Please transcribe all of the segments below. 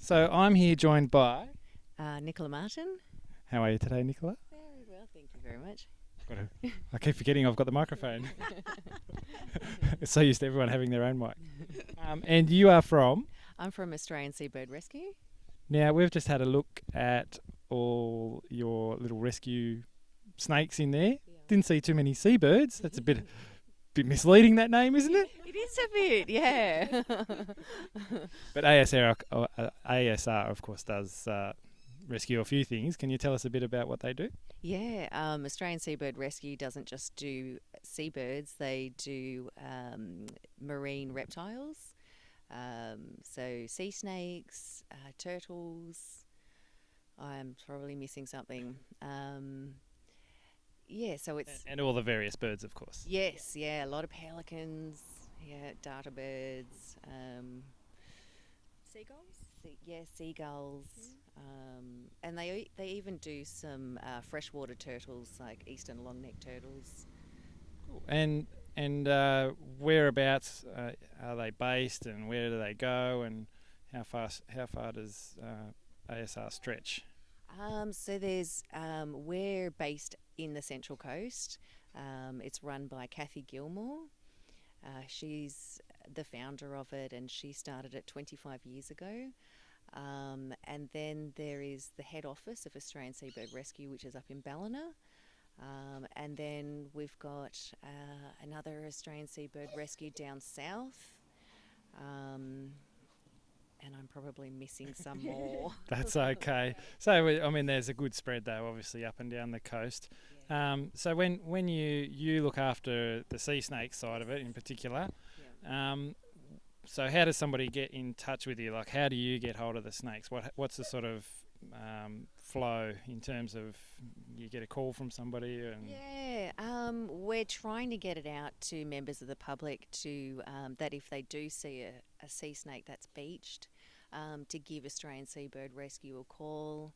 So I'm here joined by... Nicola Martin. How are you today, Nicola? Very well, thank you very much. I keep forgetting I've got the microphone. So used to everyone having their own mic. And you are from? I'm from Australian Seabird Rescue. Now, we've just had a look at all your little rescue snakes in there. Yeah. Didn't see too many seabirds. That's a bit misleading, that name, isn't it? It is a bit, yeah. But ASR, of course, does rescue a few things. Can you tell us a bit about what they do? Yeah, Australian Seabird Rescue doesn't just do seabirds, they do marine reptiles. So sea snakes, turtles. I'm probably missing something. Yeah, so it's... And all the various birds, of course. Yes, yeah, a lot of pelicans, yeah, darter birds. Seagulls? Seagulls. And they even do some freshwater turtles, like eastern long-necked turtles. And whereabouts are they based, and where do they go, and how far does ASR stretch? So there's we're based in the Central Coast. It's run by Kathy Gilmore. She's the founder of it, and she started it 25 years ago. And then there is the head office of Australian Seabird Rescue, which is up in Ballina. And then we've got another Australian Seabird Rescue down south. And I'm probably missing some more. That's okay. So, I mean, there's a good spread, though, obviously, up and down the coast. Yeah. So when you look after the sea snake side of it in particular, Yeah. so how does somebody get in touch with you? Like, how do you get hold of the snakes? What's the sort of flow in terms of you get a call from somebody? Yeah, we're trying to get it out to members of the public to that if they do see a sea snake that's beached, to give Australian Seabird Rescue a call.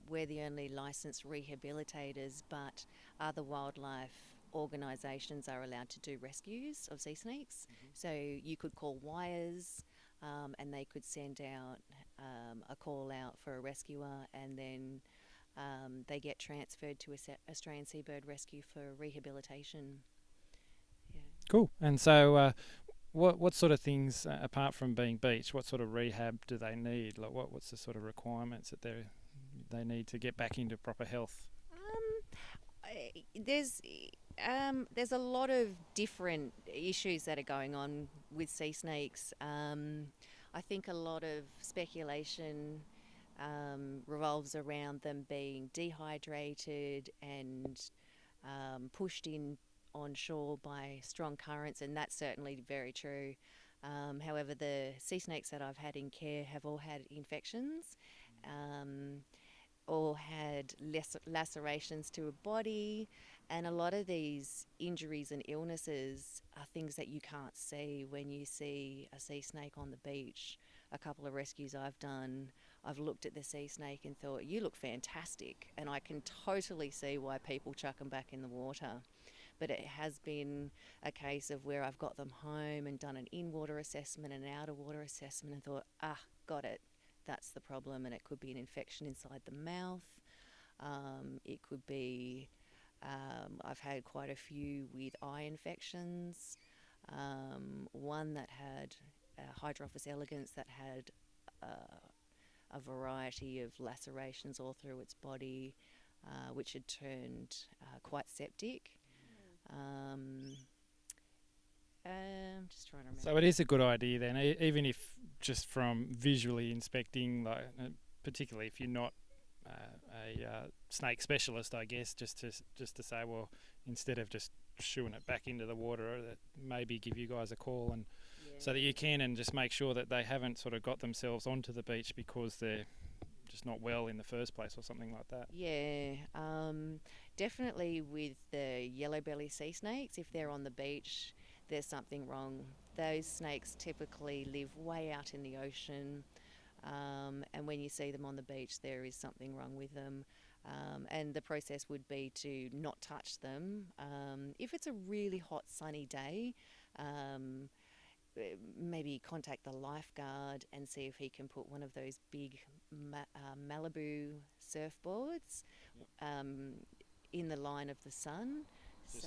We're the only licensed rehabilitators, but other wildlife organisations are allowed to do rescues of sea snakes. So you could call Wires, and they could send out a call out for a rescuer, and then they get transferred to Australian Seabird Rescue for rehabilitation. Yeah. Cool. And so, what sort of things, apart from being beached, what sort of rehab do they need? Like, what's the sort of requirements that they need to get back into proper health? There's a lot of different issues that are going on with sea snakes. I think a lot of speculation revolves around them being dehydrated and pushed in on shore by strong currents, and that's certainly very true. However, the sea snakes that I've had in care have all had infections, or had lacerations to a body, and a lot of these injuries and illnesses are things that you can't see when you see a sea snake on the beach. A couple of rescues I've done, I've looked at the sea snake and thought, you look fantastic, and I can totally see why people chuck them back in the water. But it has been a case of where I've got them home and done an in-water assessment and an out-of-water assessment and thought, got it. That's the problem, and it could be an infection inside the mouth. It could be, I've had quite a few with eye infections. One that had Hydrophis elegans that had a variety of lacerations all through its body, which had turned quite septic. I'm just trying to remember. So it is a good idea then, even if just from visually inspecting, like particularly if you're not a snake specialist, I guess, just to say, well, instead of just shooing it back into the water, maybe give you guys a call, and so that you can, and just make sure that they haven't sort of got themselves onto the beach because they're just not well in the first place or something like that. Yeah, definitely with the yellow belly sea snakes, if they're on the beach, there's something wrong. Those snakes typically live way out in the ocean, and when you see them on the beach, there is something wrong with them. And the process would be to not touch them. If it's a really hot sunny day, maybe contact the lifeguard and see if he can put one of those big Malibu surfboards in the line of the sun.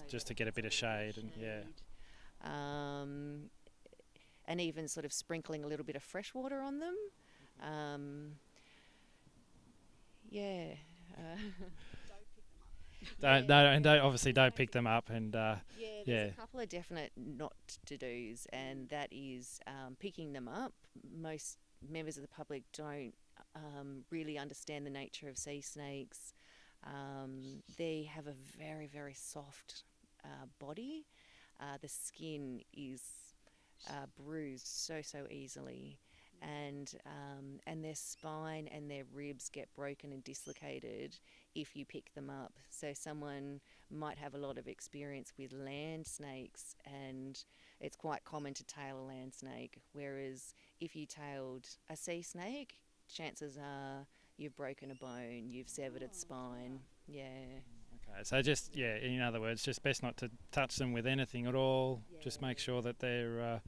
Just to get a bit of shade. And and even sort of sprinkling a little bit of fresh water on them. Don't pick them up. And there's a couple of definite not to do's, and that is picking them up. Most members of the public don't really understand the nature of sea snakes. They have a very, very soft body. The skin is bruised so easily, and their spine and their ribs get broken and dislocated if you pick them up. So someone might have a lot of experience with land snakes, and it's quite common to tail a land snake, whereas if you tailed a sea snake, chances are you've broken a bone, you've severed its spine. Okay, so just, in other words, just best not to touch them with anything at all. Just make sure that they're,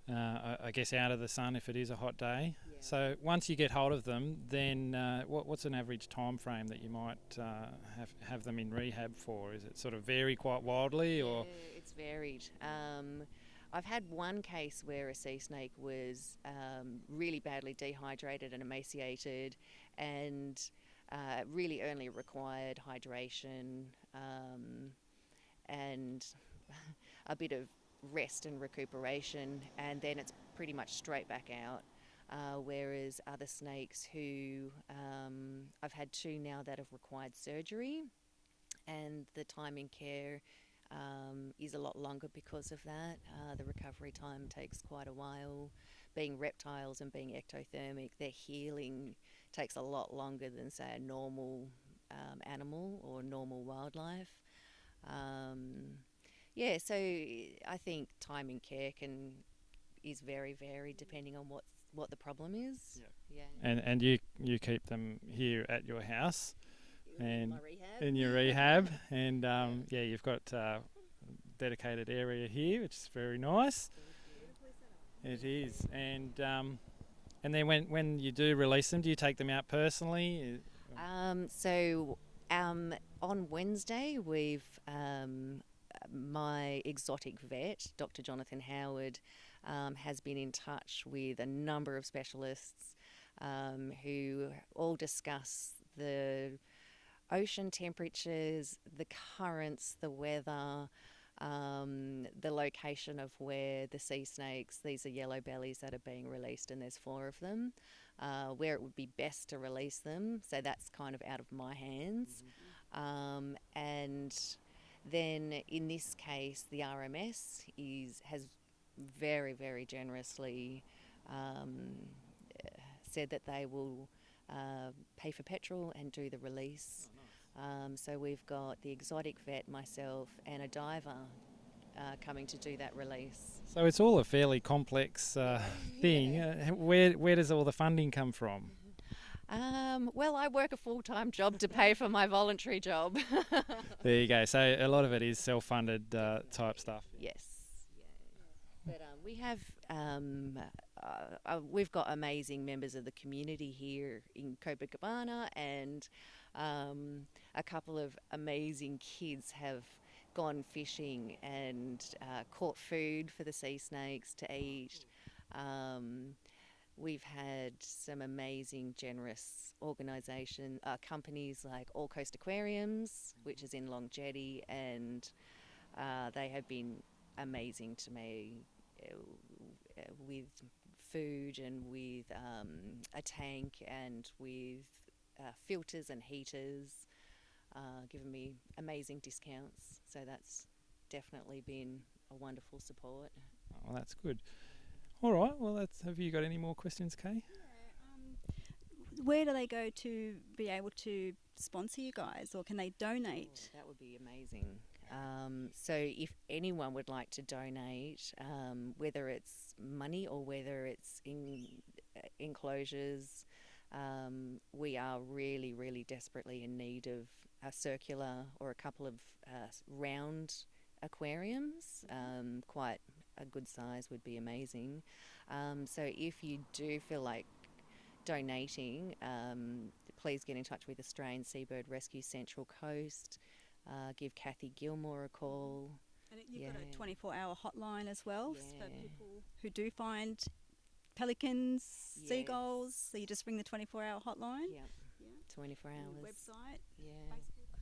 I guess, out of the sun if it is a hot day. So once you get hold of them, then what's an average time frame that you might have them in rehab for? Is it sort of vary quite wildly, or? Yeah, it's varied. I've had one case where a sea snake was really badly dehydrated and emaciated, and really only required hydration and a bit of rest and recuperation, and then it's pretty much straight back out. Whereas other snakes who I've had two now that have required surgery, and the time in care is a lot longer because of that. The recovery time takes quite a while. Being reptiles and being ectothermic, their healing takes a lot longer than, say, a normal animal or normal wildlife. So I think time in care is very varied depending on what the problem is. And you keep them here at your house and in your rehab. rehab, and you've got a dedicated area here, which is very nice. It is. And then when you do release them, do you take them out personally? On Wednesday, we've my exotic vet, Dr. Jonathan Howard, has been in touch with a number of specialists who all discuss the ocean temperatures, the currents, the weather, the location of where the sea snakes, these are yellow bellies that are being released, and there's 4 of them, where it would be best to release them. So that's kind of out of my hands. And then in this case, the RMS has very, very generously said that they will pay for petrol and do the release. So we've got the exotic vet, myself, and a diver coming to do that release. So it's all a fairly complex thing. Where does all the funding come from? Well, I work a full-time job to pay for my voluntary job. There you go. So a lot of it is self-funded type stuff. Yes. But we have we've got amazing members of the community here in Copacabana, and a couple of amazing kids have gone fishing and caught food for the sea snakes to eat. We've had some amazing, generous companies like All Coast Aquariums, which is in Long Jetty, and they have been amazing to me with food and with a tank and with filters and heaters, giving me amazing discounts. So that's definitely been a wonderful support. Well, that's good. All right. Well, have you got any more questions, Kay? Where do they go to be able to sponsor you guys, or can they donate? That would be amazing. So if anyone would like to donate, whether it's money or whether it's enclosures, we are really, really desperately in need of a circular or a couple of round aquariums, quite a good size would be amazing. So if you do feel like donating, please get in touch with Australian Seabird Rescue Central Coast. Give Kathy Gilmore a call. And you've got a 24-hour hotline as well Yeah. for people who do find pelicans, Yes. seagulls. So you just ring the 24-hour hotline. Yeah, Yeah. 24 And hours. website, Yeah. Facebook.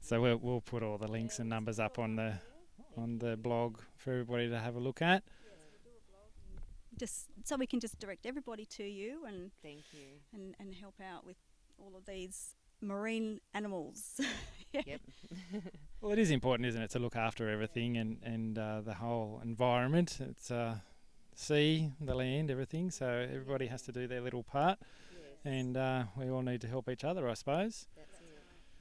So we'll put all the links and numbers up on the blog for everybody to have a look at. Yes, we'll do a blog. Just so we can just direct everybody to you and Thank you. and help out with all of these marine animals. Yep. Well, it is important, isn't it, to look after everything and the whole environment. It's sea, the land, everything. So everybody has to do their little part, Yes. and we all need to help each other, I suppose. That's it.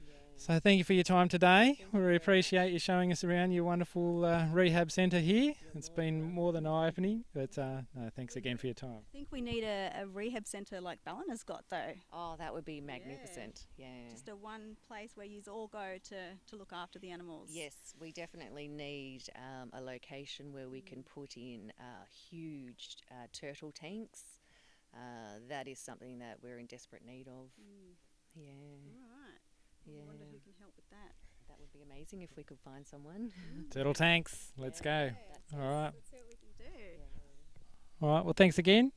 Yeah. So thank you for your time today. Thank We you really very appreciate you showing us around your wonderful rehab centre here. It's been more than eye-opening, but no, thanks again for your time. I think we need a rehab centre like Ballina's got though. Oh, that would be magnificent. Yeah. Just a one place where you all go to look after the animals. Yes, we definitely need a location where we can put in huge turtle tanks. That is something that we're in desperate need of. Yeah, All right. yeah. I wonder who can help with that. That would be amazing if we could find someone. Turtle tanks, let's go. All right. Let's see what we can do. Yeah. All right, well, thanks again.